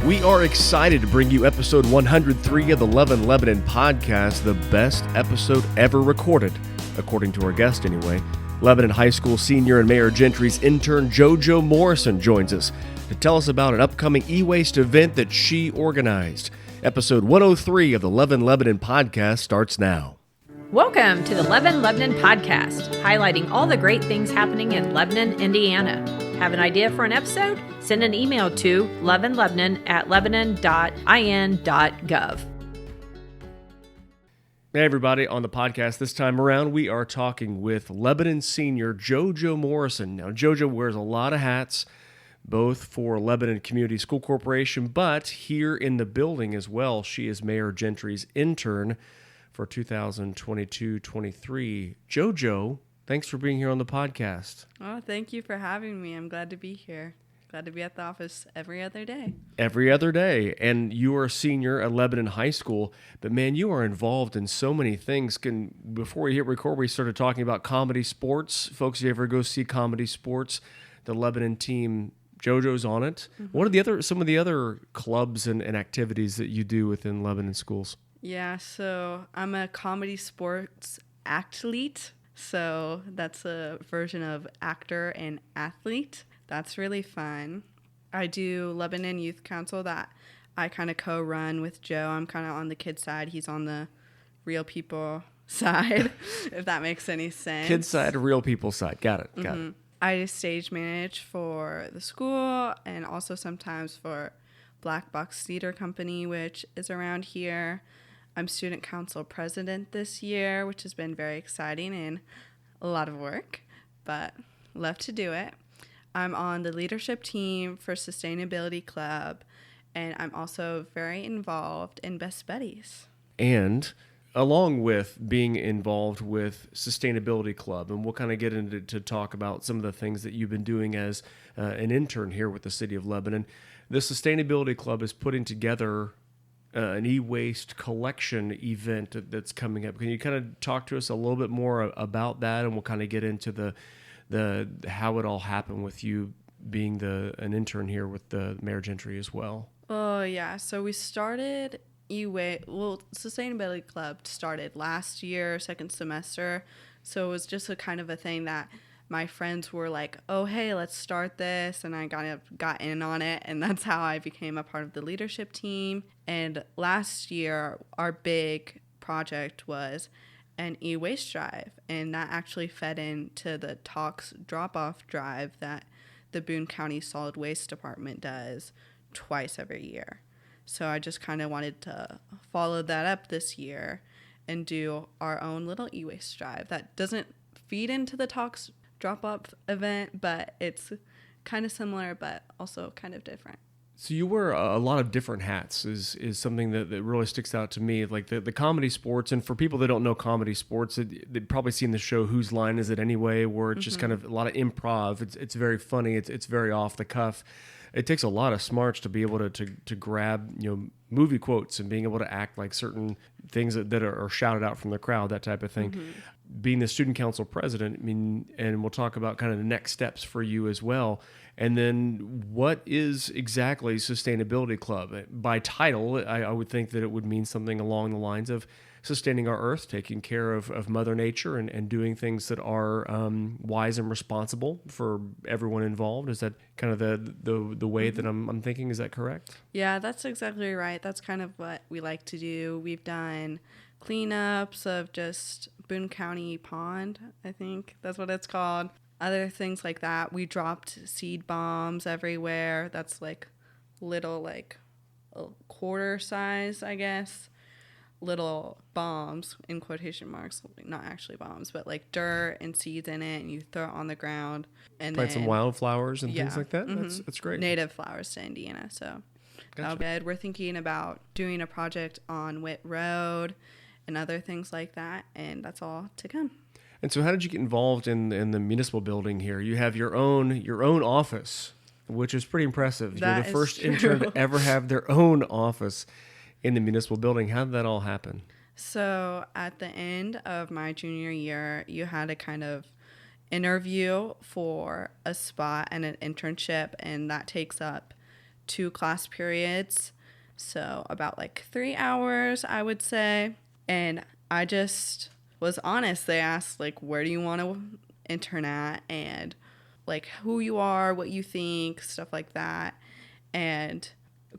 We are excited to bring you episode 103 of the Lebanon podcast, the best episode ever recorded, according to our guest anyway. Lebanon High School senior and Mayor Gentry's intern JoJo Morrison joins us to tell us about an upcoming e-waste event that she organized. Episode 103 of the Lebanon podcast starts now. Welcome to the Lebanon podcast, highlighting all the great things happening in Lebanon, Indiana. Have an idea for an episode? Send an email to lebanon@lebanon.in.gov. Hey everybody, on the podcast this time around, we are talking with Lebanon senior JoJo Morrison. Now, JoJo wears a lot of hats, both for Lebanon Community School Corporation, but here in the building as well. She is Mayor Gentry's intern for 2022-23. JoJo, thanks for being here on the podcast. Oh, thank you for having me. I'm glad to be here. Glad to be at the office every other day. Every other day. And you are a senior at Lebanon High School, but man, you are involved in so many things. Before we hit record, we started talking about comedy sports. Folks, if you ever go see comedy sports, the Lebanon team, JoJo's on it. Mm-hmm. What are some of the other clubs and activities that you do within Lebanon schools? Yeah, so I'm a comedy sports athlete. So that's a version of actor and athlete. That's really fun. I do Lebanon Youth Council that I kind of co-run with Joe. I'm kind of on the kid side. He's on the real people side, if that makes any sense. Kid side, real people side. Got it. Got it. I stage manage for the school and also sometimes for Black Box Theater Company, which is around here. I'm student council president this year, which has been very exciting and a lot of work, but love to do it. I'm on the leadership team for Sustainability Club, and I'm also very involved in Best Buddies. And along with being involved with Sustainability Club, and we'll kind of get into to talk about some of the things that you've been doing as an intern here with the City of Lebanon, the Sustainability Club is putting together an e-waste collection event that's coming up. Can you kind of talk to us a little bit more about that, and we'll kind of get into the how it all happened with you being an intern here with the Mayor Gentry as well? Oh yeah, so we started Sustainability Club started last year, second semester. So it was just a kind of a thing that my friends were like, oh, hey, let's start this. And I kind of got in on it. And that's how I became a part of the leadership team. And last year, our big project was an e-waste drive. And that actually fed into the Talks drop-off drive that the Boone County Solid Waste Department does twice every year. So I just kind of wanted to follow that up this year and do our own little e-waste drive that doesn't feed into the Talks drop-off event, but it's kind of similar, but also kind of different. So you wear a lot of different hats is something that really sticks out to me. Like the comedy sports, and for people that don't know comedy sports, they've probably seen the show Whose Line Is It Anyway, where it's just kind of a lot of improv. It's very funny. It's very off the cuff. It takes a lot of smarts to be able to grab movie quotes and being able to act like certain things that are shouted out from the crowd, that type of thing. Mm-hmm. Being the student council president, and we'll talk about kind of the next steps for you as well. And then what is exactly Sustainability Club? By title, I would think that it would mean something along the lines of sustaining our earth, taking care of Mother Nature, and doing things that are wise and responsible for everyone involved. Is that kind of the way that I'm thinking? Is that correct? Yeah, that's exactly right. That's kind of what we like to do. We've done cleanups of just Boone County Pond, I think that's what it's called. Other things like that. We dropped seed bombs everywhere. That's like little, like a quarter size, I guess. Little bombs in quotation marks, not actually bombs, but like dirt and seeds in it, and you throw it on the ground and plant some wildflowers and things like that. Mm-hmm. That's great. Native flowers to Indiana, so gotcha. Good. We're thinking about doing a project on Witt Road and other things like that, and that's all to come. And so, how did you get involved in the municipal building here? You have your own office, which is pretty impressive. You're the first intern to ever have their own office in the municipal building. How did that all happen? So at the end of my junior year, you had to kind of interview for a spot and an internship, and that takes up 2 class periods. So about like 3 hours, I would say. And I just was honest. They asked, like, where do you want to intern at? And like who you are, what you think, stuff like that. And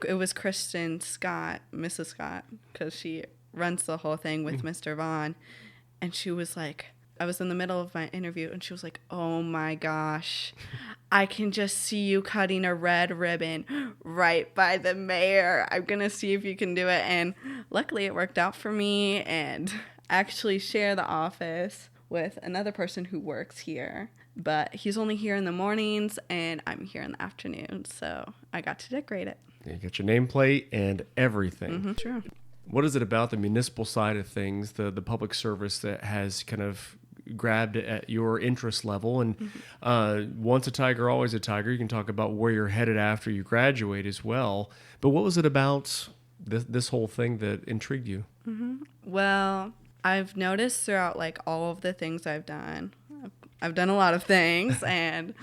it was Kristen Scott, Mrs. Scott, because she runs the whole thing with Mr. Vaughn. And she was like, I was in the middle of my interview, and she was like, oh my gosh, I can just see you cutting a red ribbon right by the mayor. I'm going to see if you can do it. And luckily it worked out for me, and I actually share the office with another person who works here. But he's only here in the mornings, and I'm here in the afternoon. So I got to decorate it. You got your nameplate and everything. True. What is it about the municipal side of things, the public service, that has kind of grabbed at your interest level? And once a tiger, always a tiger. You can talk about where you're headed after you graduate as well. But what was it about this whole thing that intrigued you? Well, I've noticed throughout like all of the things I've done a lot of things, and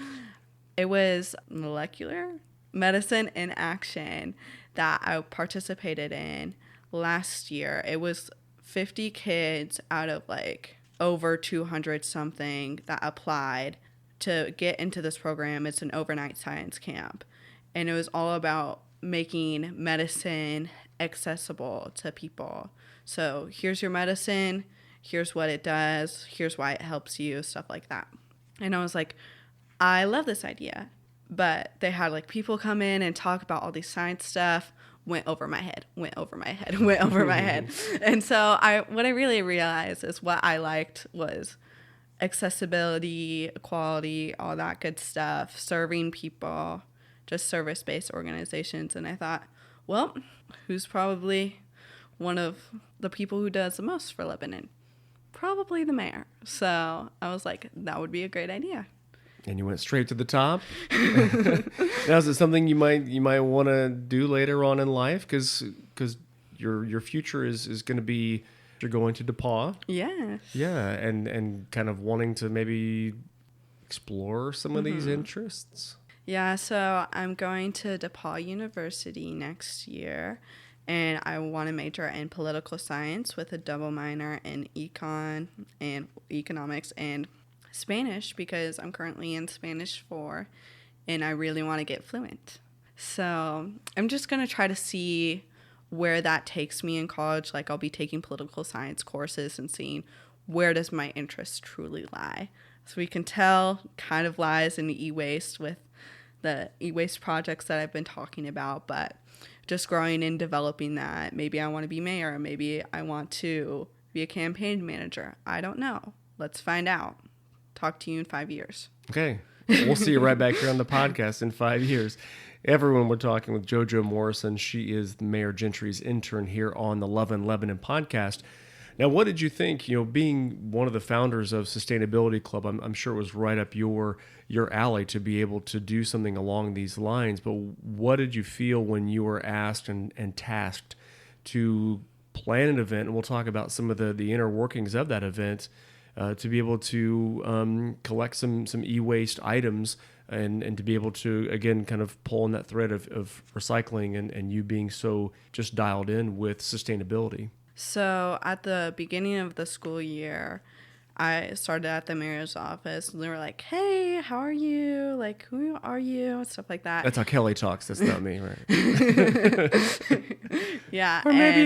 it was molecular medicine in action that I participated in last year. It was 50 kids out of like over 200 something that applied to get into this program. It's an overnight science camp, and it was all about making medicine accessible to people. So here's your medicine, here's what it does, here's why it helps you, stuff like that. And I was like, I love this idea. But they had like people come in and talk about all these science stuff, went over my head. And so what I really realized is what I liked was accessibility, equality, all that good stuff, serving people, just service-based organizations. And I thought, well, who's probably one of the people who does the most for Lebanon? Probably the mayor. So I was like, that would be a great idea. And you went straight to the top. Now, is it something you might want to do later on in life? Because your future is going to be, you're going to DePaul. Yes. Yeah, and kind of wanting to maybe explore some of these interests. Yeah, so I'm going to DePaul University next year, and I want to major in political science with a double minor in econ and economics and Spanish, because I'm currently in Spanish 4 and I really want to get fluent. So I'm just going to try to see where that takes me in college. Like, I'll be taking political science courses and seeing where does my interest truly lie. So we can tell kind of lies in the e-waste with the e-waste projects that I've been talking about, but just growing and developing that. Maybe I want to be mayor. Maybe I want to be a campaign manager. I don't know. Let's find out. Talk to you in 5 years. Okay. We'll see you right back here on the podcast in 5 years. Everyone, we're talking with JoJo Morrison. She is Mayor Gentry's intern here on the Love in Lebanon podcast. Now, what did you think, being one of the founders of Sustainability Club? I'm sure it was right up your alley to be able to do something along these lines. But what did you feel when you were asked and tasked to plan an event? And we'll talk about some of the inner workings of that event, to be able to collect some e-waste items and to be able to, again, kind of pull on that thread of recycling and you being so just dialed in with sustainability. So at the beginning of the school year, I started at the mayor's office, and they were like, hey, how are you? Like, who are you? Stuff like that. That's how Kelly talks. That's not me, right? Yeah. Or maybe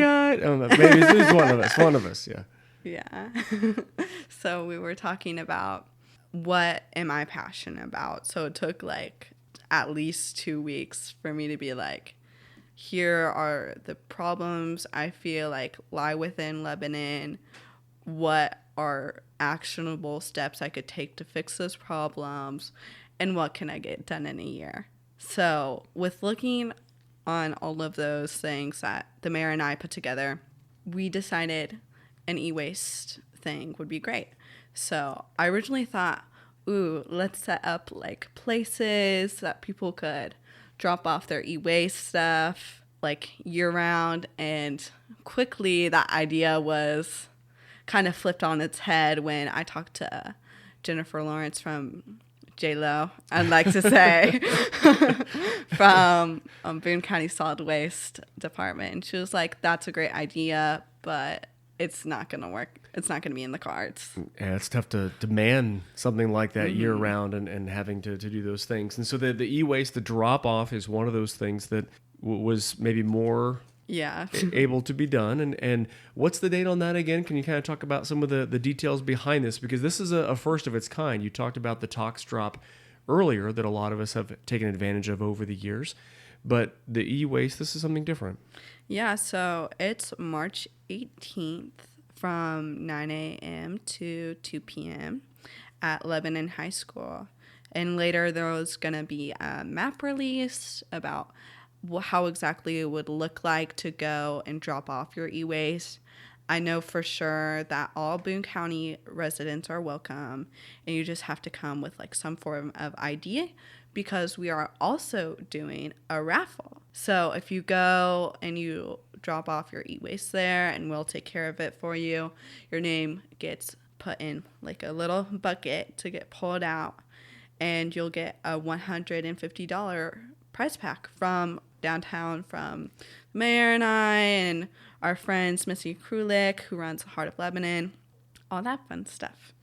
maybe it's one of us, yeah. Yeah. So we were talking about what am I passionate about. So it took like at least 2 weeks for me to be like, here are the problems I feel like lie within Lebanon. What are actionable steps I could take to fix those problems? And what can I get done in a year? So with looking on all of those things that the mayor and I put together, we decided an e-waste thing would be great. So I originally thought, let's set up like places that people could drop off their e-waste stuff like year round. And quickly that idea was kind of flipped on its head when I talked to Jennifer Lawrence from JLo, I'd like to say, from Boone County Solid Waste Department. And she was like, that's a great idea, but it's not going to work. It's not going to be in the cards. Yeah, it's tough to demand something like that year round and having to do those things. And so the e-waste, the drop-off is one of those things that was maybe more able to be done. And what's the date on that again? Can you kind of talk about some of the details behind this? Because this is a first of its kind. You talked about the tox drop earlier that a lot of us have taken advantage of over the years. But the e-waste, this is something different. Yeah, so it's March 18th from 9 a.m. to 2 p.m. at Lebanon High School. And later there was going to be a map release about how exactly it would look like to go and drop off your e-waste. I know for sure that all Boone County residents are welcome, and you just have to come with like some form of ID, because we are also doing a raffle. So if you go and you drop off your e-waste there, and we'll take care of it for you, your name gets put in like a little bucket to get pulled out, and you'll get a $150 prize pack from downtown from the mayor and I and our friends Missy Krulik, who runs Heart of Lebanon, all that fun stuff.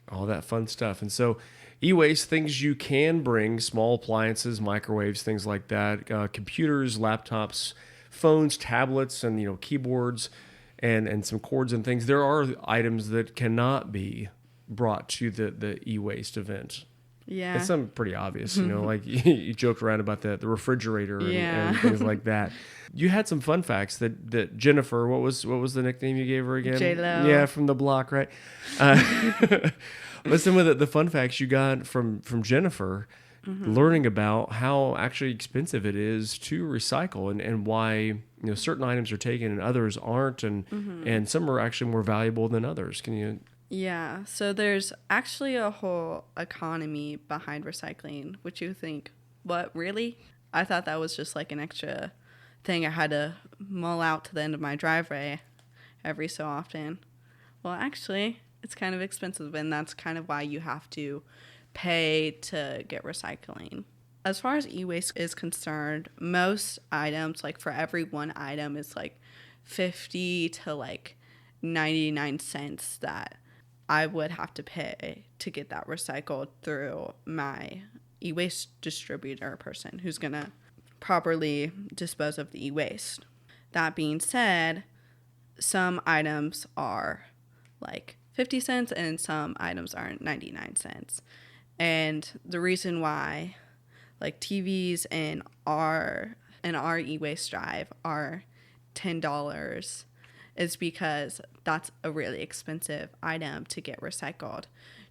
And so e-waste, things you can bring, small appliances, microwaves, things like that, computers, laptops, phones, tablets, and keyboards and some cords and things. There are items that cannot be brought to the e-waste event. Yeah. It's something pretty obvious, like you joked around about the refrigerator and things like that. You had some fun facts that Jennifer, what was the nickname you gave her again? JLo. Yeah, from the block, right? Listen with the fun facts you got from Jennifer, learning about how actually expensive it is to recycle and why certain items are taken and others aren't, and some are actually more valuable than others. Can you? Yeah, so there's actually a whole economy behind recycling, which you think, what, really? I thought that was just like an extra thing I had to mull out to the end of my driveway every so often. Well, actually, it's kind of expensive, and that's kind of why you have to pay to get recycling. As far as e-waste is concerned, most items, like for every one item, is like 50 to like 99 cents that I would have to pay to get that recycled through my e-waste distributor person who's going to properly dispose of the e-waste. That being said, some items are like 50 cents and some items are 99 cents. And the reason why like TVs and our e-waste drive are $10 is because that's a really expensive item to get recycled.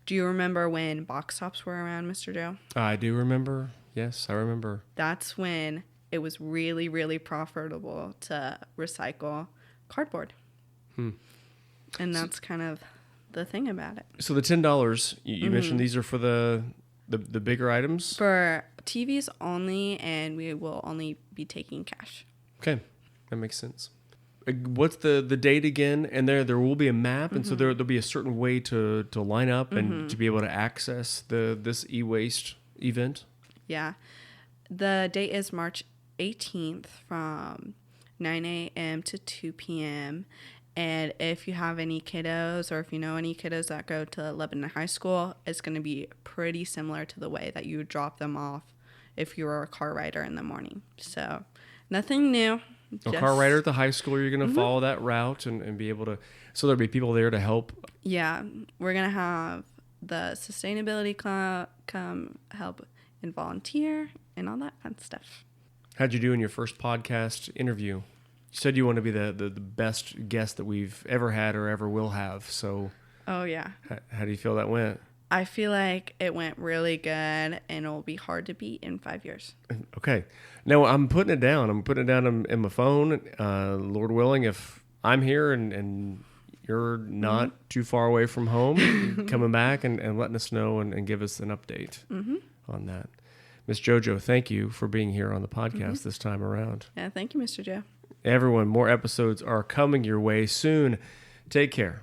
Do you remember when box tops were around, Mr. Joe? I do remember. Yes, I remember. That's when it was really, really profitable to recycle cardboard. And that's kind of the thing about it. So the $10, you mentioned these are for the bigger items? For TVs only, and we will only be taking cash. Okay, that makes sense. What's the date again? And there will be a map, and so there'll be a certain way to line up and to be able to access this e-waste event. Yeah, the date is March 18th from 9 a.m. to 2 p.m. And if you have any kiddos, or if you know any kiddos that go to Lebanon High School, it's going to be pretty similar to the way that you would drop them off if you were a car rider in the morning. So nothing new. A car rider at the high school, you're going to follow that route and be able to, so there'll be people there to help. Yeah, we're going to have the Sustainability Club come help and volunteer and all that fun stuff. How'd you do in your first podcast interview? You said you want to be the best guest that we've ever had or ever will have. So, oh yeah. How do you feel that went? I feel like it went really good, and it'll be hard to beat in 5 years. Okay. Now I'm putting it down. I'm putting it down in my phone. Lord willing, if I'm here and you're not too far away from home, coming back and letting us know and give us an update on that. Miss JoJo, thank you for being here on the podcast this time around. Yeah, thank you, Mr. Joe. Everyone, more episodes are coming your way soon. Take care.